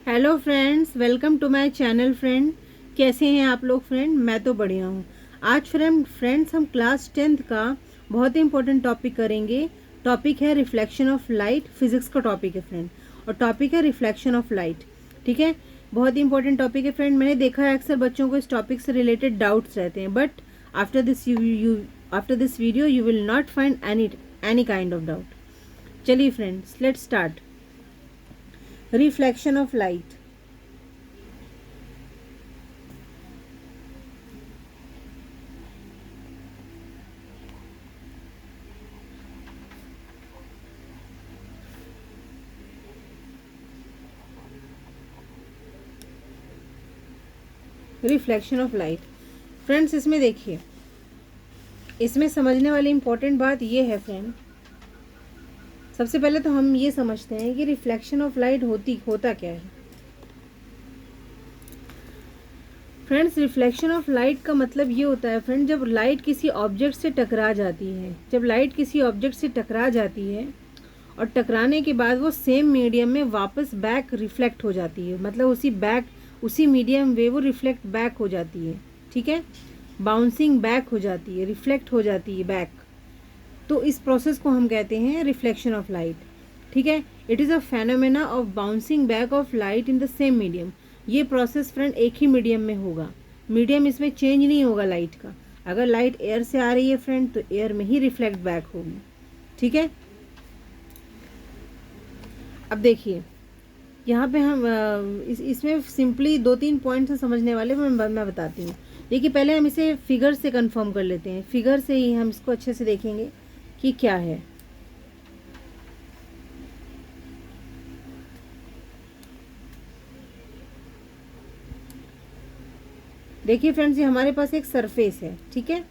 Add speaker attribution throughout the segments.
Speaker 1: Hello friends, welcome to my channel friend. कैसे हैं आप लोग फ्रेंड? मैं तो बढ़िया हूँ। आज फ्रेंड्स हम क्लास 10th का बहुत ही इंपॉर्टेंट टॉपिक करेंगे। टॉपिक है रिफ्लेक्शन ऑफ लाइट। फिजिक्स का टॉपिक है फ्रेंड, और टॉपिक है रिफ्लेक्शन ऑफ लाइट। ठीक है, बहुत ही इंपॉर्टेंट टॉपिक है फ्रेंड। मैंने देखा है अक्सर बच्चों को इस टॉपिक से रिलेटेड डाउट्स रहते हैं, but after this video you will not find any kind of doubt. चलिए friends, let's start. Reflection of light. Reflection of light friends, इसमें देखिए, इसमें समझने वाली इंपॉर्टेंट बात ये है फ्रेंड। सबसे पहले तो हम ये समझते हैं कि रिफ्लेक्शन ऑफ लाइट होता क्या है। फ्रेंड्स, रिफ्लेक्शन ऑफ लाइट का मतलब ये होता है फ्रेंड, जब लाइट किसी ऑब्जेक्ट से टकरा जाती है, जब लाइट किसी ऑब्जेक्ट से टकरा जाती है और टकराने के बाद वो सेम मीडियम में वापस बैक रिफ्लेक्ट हो जाती है, मतलब उसी मीडियम में वो रिफ्लेक्ट बैक हो जाती है। ठीक है, बाउंसिंग बैक हो जाती है, रिफ्लेक्ट हो जाती है बैक। तो इस प्रोसेस को हम कहते हैं रिफ्लेक्शन ऑफ लाइट। ठीक है, it is a phenomena of bouncing back of light in the same medium. ये प्रोसेस फ्रेंड एक ही मीडियम में होगा, मीडियम इसमें चेंज नहीं होगा लाइट का। अगर लाइट एयर से आ रही है फ्रेंड, तो एयर में ही रिफ्लेक्ट बैक होगी। ठीक है, अब देखिए यहाँ पे हम इसमें सिंपली 2-3 पॉइंट्स समझने वाले मैं बताती हूँ। देखिए, पहले हम इसे फिगर से कंफर्म कर लेते हैं। फिगर से ही हम इसको अच्छे से देखेंगे कि क्या है। देखिए फ्रेंड्स, ये हमारे पास एक सरफेस है। ठीक है,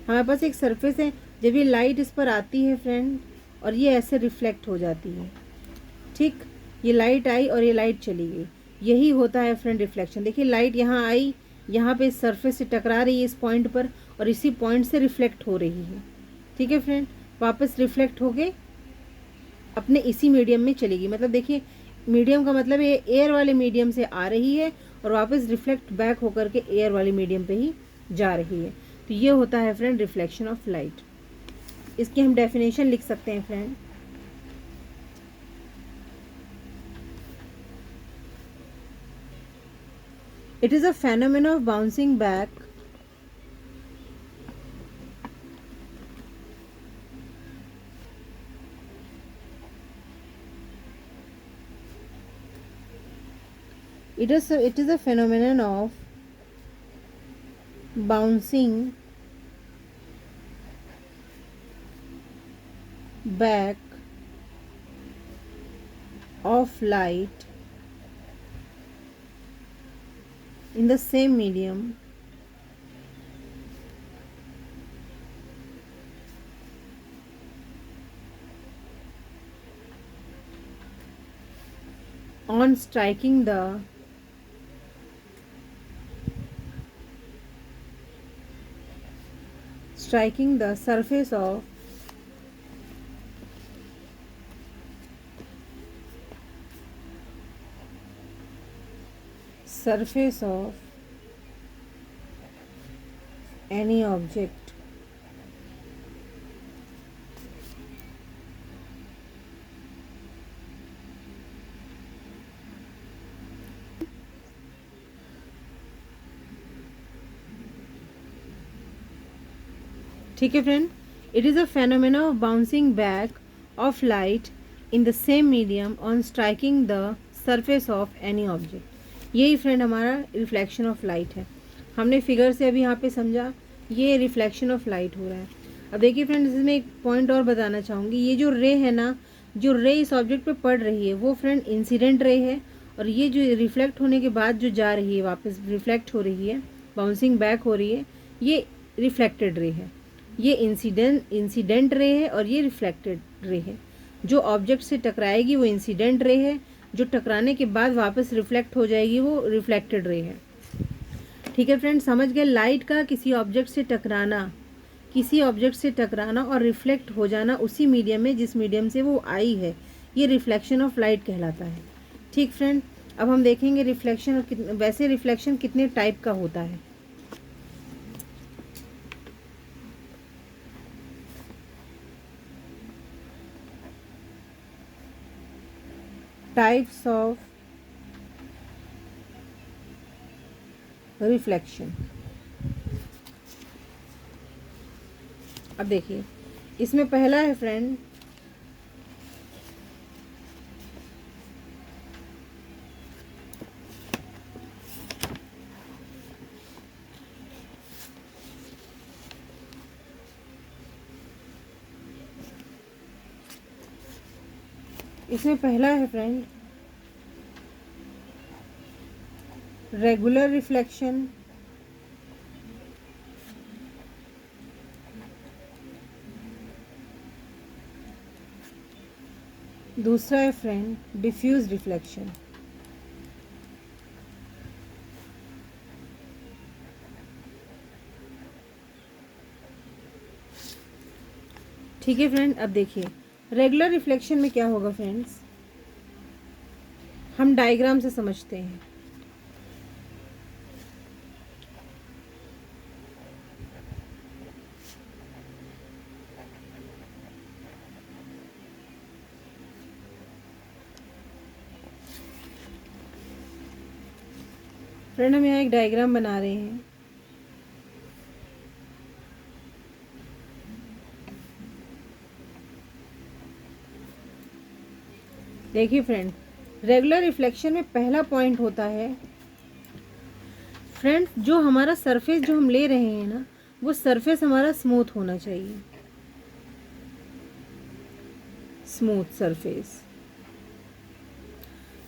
Speaker 1: हमारे पास एक सरफेस है। जब ये लाइट इस पर आती है फ्रेंड, और ये ऐसे रिफ्लेक्ट हो जाती है। ठीक, ये लाइट आई और ये लाइट चली गई, यही होता है फ्रेंड रिफ्लेक्शन। देखिए, लाइट यहाँ आई, यहाँ पे इस सरफेस से टकरा रही है इस पॉइंट पर, और इसी पॉइंट से रिफ्लेक्ट हो रही है। ठीक है फ्रेंड, वापस रिफ्लेक्ट होके अपने इसी मीडियम में चलेगी। मतलब देखिए, मीडियम का मतलब ये एयर वाले मीडियम से आ रही है और वापस रिफ्लेक्ट बैक होकर के एयर वाले मीडियम पे ही जा रही है। तो ये होता है फ्रेंड रिफ्लेक्शन ऑफ लाइट। इसकी हम डेफिनेशन लिख सकते हैं friend. It is a phenomenon of bouncing back it is a phenomenon of bouncing back of light in the same medium on striking the surface of any object। ठीक है friend, it is a phenomena of bouncing back of light in the same medium on striking the surface of any object. यही friend हमारा reflection of light है। हमने figure से अभी यहाँ पे समझा, ये रिफ्लेक्शन ऑफ लाइट हो रहा है। अब देखिए फ्रेंड, इसमें एक पॉइंट और बताना चाहूँगी। ये जो रे है ना, जो रे इस ऑब्जेक्ट पे पड़ रही है, वो फ्रेंड इंसिडेंट रे है। और ये जो रिफ्लेक्ट होने के बाद जो जा रही है, वापस रिफ्लेक्ट हो रही है, बाउंसिंग बैक हो रही है, ये रिफ्लेक्टेड रे है। ये इंसिडेंट रे है और ये रिफ्लेक्टेड रे है। जो ऑब्जेक्ट से टकराएगी वो इंसिडेंट रे है, जो टकराने के बाद वापस रिफ्लेक्ट हो जाएगी वो रिफ्लेक्टेड रे है। ठीक है फ्रेंड, समझ गए? लाइट का किसी ऑब्जेक्ट से टकराना और रिफ्लेक्ट हो जाना उसी मीडियम में जिस मीडियम से वो आई है, ये रिफ्लेक्शन ऑफ लाइट कहलाता है। ठीक फ्रेंड, अब हम देखेंगे रिफ्लेक्शन, वैसे रिफ्लेक्शन कितने टाइप का होता है। Types of reflection. अब देखिए, इसमें पहला है फ्रेंड फ्रेंड रेगुलर रिफ्लेक्शन। दूसरा है फ्रेंड डिफ्यूज रिफ्लेक्शन। ठीक है फ्रेंड, अब देखिए रेगुलर रिफ्लेक्शन में क्या होगा फ्रेंड्स, हम डायग्राम से समझते हैं। फ्रेंड हम यहाँ एक डायग्राम बना रहे हैं। देखिए फ्रेंड, रेगुलर रिफ्लेक्शन में पहला पॉइंट होता है फ्रेंड, जो हमारा सरफेस जो हम ले रहे हैं ना, वो सरफेस हमारा स्मूथ होना चाहिए। स्मूथ सरफेस,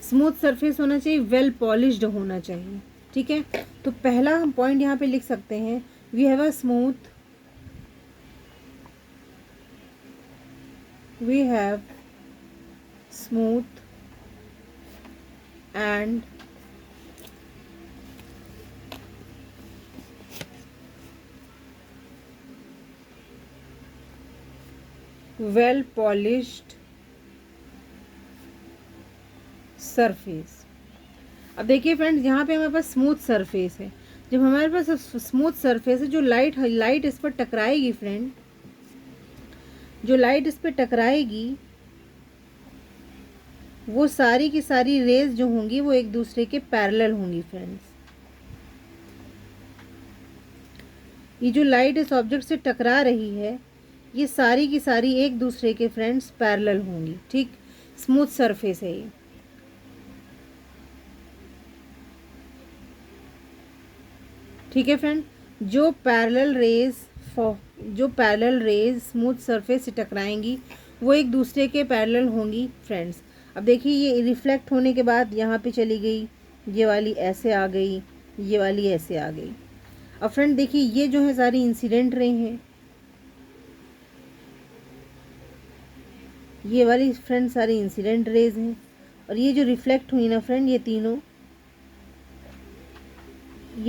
Speaker 1: स्मूथ सरफेस होना चाहिए, वेल पॉलिश्ड होना चाहिए। ठीक है, तो पहला हम पॉइंट यहाँ पे लिख सकते हैं, we have a smooth, we have smooth and well polished surface. अब देखिए फ्रेंड्स, यहाँ पे हमारे पास स्मूथ सरफेस है। जब हमारे पास स्मूथ सरफेस है, जो लाइट इस पर टकराएगी फ्रेंड, जो लाइट इस पर टकराएगी, वो सारी की सारी रेज जो होंगी वो एक दूसरे के पैरेलल होंगी फ्रेंड्स। ये जो लाइट इस ऑब्जेक्ट से टकरा रही है, ये सारी की सारी एक दूसरे के फ्रेंड्स पैरेलल होंगी। ठीक, स्मूथ सरफेस है ये। ठीक है फ्रेंड, जो पैरेलल रेज स्मूथ सरफेस से टकराएंगी वो एक दूसरे के पैरेलल होंगी फ्रेंड्स। अब देखिए, ये रिफ्लेक्ट होने के बाद यहाँ पे चली गई, ये वाली ऐसे आ गई, ये वाली ऐसे आ गई। अब फ्रेंड देखिए, ये जो है सारी इंसिडेंट रे हैं, ये वाली फ्रेंड सारी इंसिडेंट रेज हैं, और ये जो रिफ्लेक्ट हुई ना फ्रेंड, ये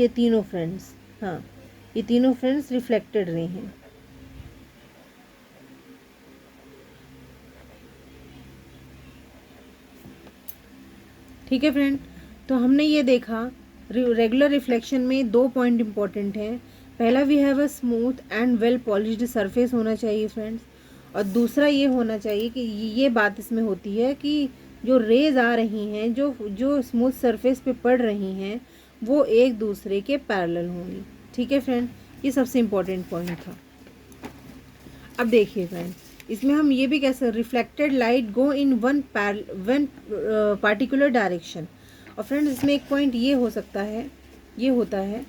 Speaker 1: तीनों फ्रेंड्स, हाँ, ये तीनों फ्रेंड्स रिफ्लेक्टेड रे हैं। ठीक है फ्रेंड, तो हमने ये देखा रेगुलर रिफ्लेक्शन में दो पॉइंट इंपॉर्टेंट हैं। पहला, we have a smooth and well polished surface होना चाहिए फ्रेंड्स, और दूसरा ये होना चाहिए कि ये बात इसमें होती है कि जो रेज आ रही हैं, जो स्मूथ सरफेस पे पड़ रही हैं, वो एक दूसरे के पैरेलल होंगी। ठीक है फ्रेंड, ये सबसे इम्पोर्टेंट पॉइंट था। अब देखिए फ्रेंड, इसमें हम ये भी कह सकते, reflected light go in one particular direction. और फ्रेंड्स इसमें एक पॉइंट ये हो सकता है, ये होता है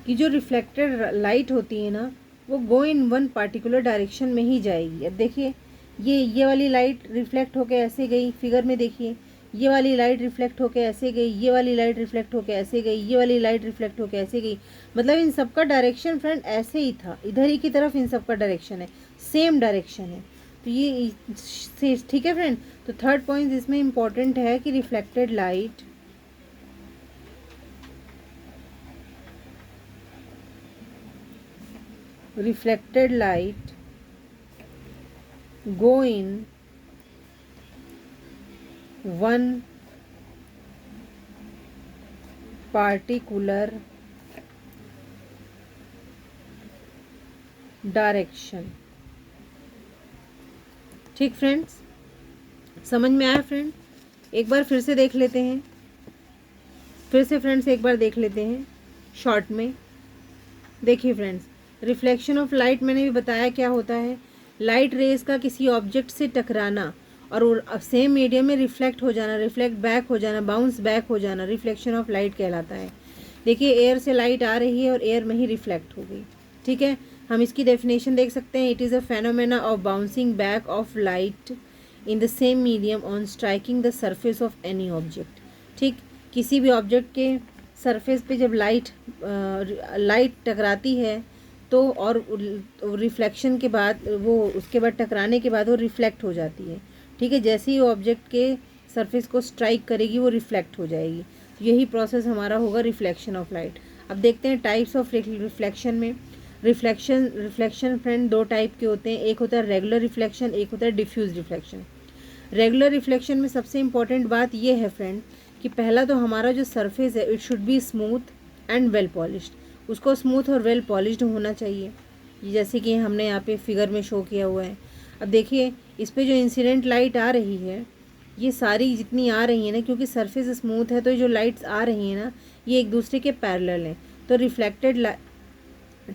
Speaker 1: कि जो रिफ्लेक्टेड लाइट होती है ना, वो गो इन वन पार्टिकुलर डायरेक्शन में ही जाएगी। अब देखिए, ये वाली लाइट रिफ्लेक्ट होके ऐसे गई, फिगर में देखिए, ये वाली लाइट रिफ्लेक्ट होके ऐसे गई, ये वाली लाइट रिफ्लेक्ट होके ऐसे गई, ये वाली लाइट रिफ्लेक्ट होके ऐसे गई। मतलब इन सबका डायरेक्शन फ्रेंड ऐसे ही था, इधर ही की तरफ इन सबका डायरेक्शन है, सेम डायरेक्शन है। तो ये ठीक है फ्रेंड। तो थर्ड पॉइंट इसमें इम्पॉर्टेंट है कि reflected light go in one particular direction. ठीक फ्रेंड्स, समझ में आया फ्रेंड? एक बार फिर से देख लेते हैं, फिर से फ्रेंड्स एक बार देख लेते हैं शॉर्ट में। देखिए फ्रेंड्स, रिफ्लेक्शन ऑफ लाइट मैंने भी बताया क्या होता है। लाइट रेज का किसी ऑब्जेक्ट से टकराना और सेम मीडियम में रिफ्लेक्ट हो जाना, रिफ्लेक्ट बैक हो जाना, बाउंस बैक हो जाना, रिफ्लेक्शन ऑफ लाइट कहलाता है। देखिए एयर से लाइट आ रही है और एयर में ही रिफ्लेक्ट हो गई। ठीक है, हम इसकी डेफिनेशन देख सकते हैं। It is a phenomena of bouncing back of light in the same medium on striking the surface of any object. ठीक, किसी भी ऑब्जेक्ट के सरफेस पे जब लाइट टकराती है तो और रिफ्लेक्शन के बाद वो उसके बाद टकराने के बाद वो रिफ्लेक्ट हो जाती है। ठीक है, जैसे ही वो ऑब्जेक्ट के सरफेस को स्ट्राइक करेगी वो रिफ्लेक्ट हो जाएगी। यही प्रोसेस हमारा होगा रिफ्लेक्शन ऑफ लाइट। अब देखते हैं टाइप्स ऑफ रिफ्लेक्शन में। रिफ्लेक्शन फ्रेंड दो टाइप के होते हैं, एक होता है रेगुलर रिफ्लेक्शन, एक होता है डिफ्यूज रिफ्लेक्शन। रेगुलर रिफ्लेक्शन में सबसे इम्पॉर्टेंट बात ये है फ्रेंड कि पहला तो हमारा जो सरफेस है it should be smooth and well polished. उसको स्मूथ और वेल पॉलिश्ड होना चाहिए, जैसे कि हमने यहाँ पे फिगर में शो किया हुआ है। अब देखिए इस पे जो इंसिडेंट लाइट आ रही है ये सारी जितनी आ रही है ना, क्योंकि सरफेस स्मूथ है तो जो लाइट्स आ रही हैं ना ये एक दूसरे के पैरेलल हैं, तो रिफ्लेक्टेड,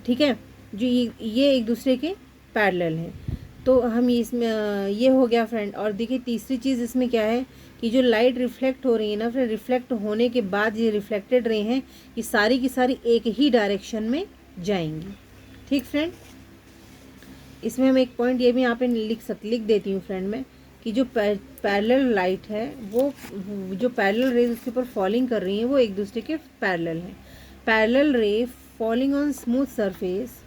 Speaker 1: ठीक है, जो ये एक दूसरे के पैरेलल हैं। तो हम इसमें ये हो गया फ्रेंड। और देखिए तीसरी चीज़ इसमें क्या है कि जो लाइट रिफ्लेक्ट हो रही है ना, फिर रिफ्लेक्ट होने के बाद ये रिफ्लेक्टेड रही हैं, ये सारी की सारी एक ही डायरेक्शन में जाएंगी। ठीक फ्रेंड, इसमें हम एक पॉइंट ये भी यहाँ पे लिख देती हूँ फ्रेंड मैं कि जो पैरेलल लाइट है वो जो पैरेलल रेज उसके ऊपर फॉलिंग कर रही हैं वो एक दूसरे के पैरेलल हैं। पैरेलल रे falling on smooth surface,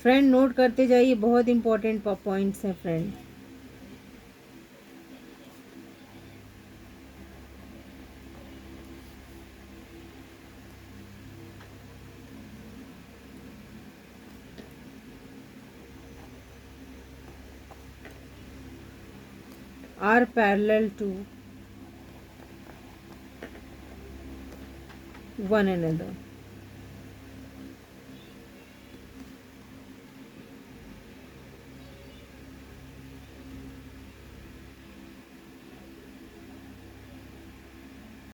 Speaker 1: friend note करते जाइए, बहुत इंपॉर्टेंट पॉइंट्स हैं friend. are parallel to one another.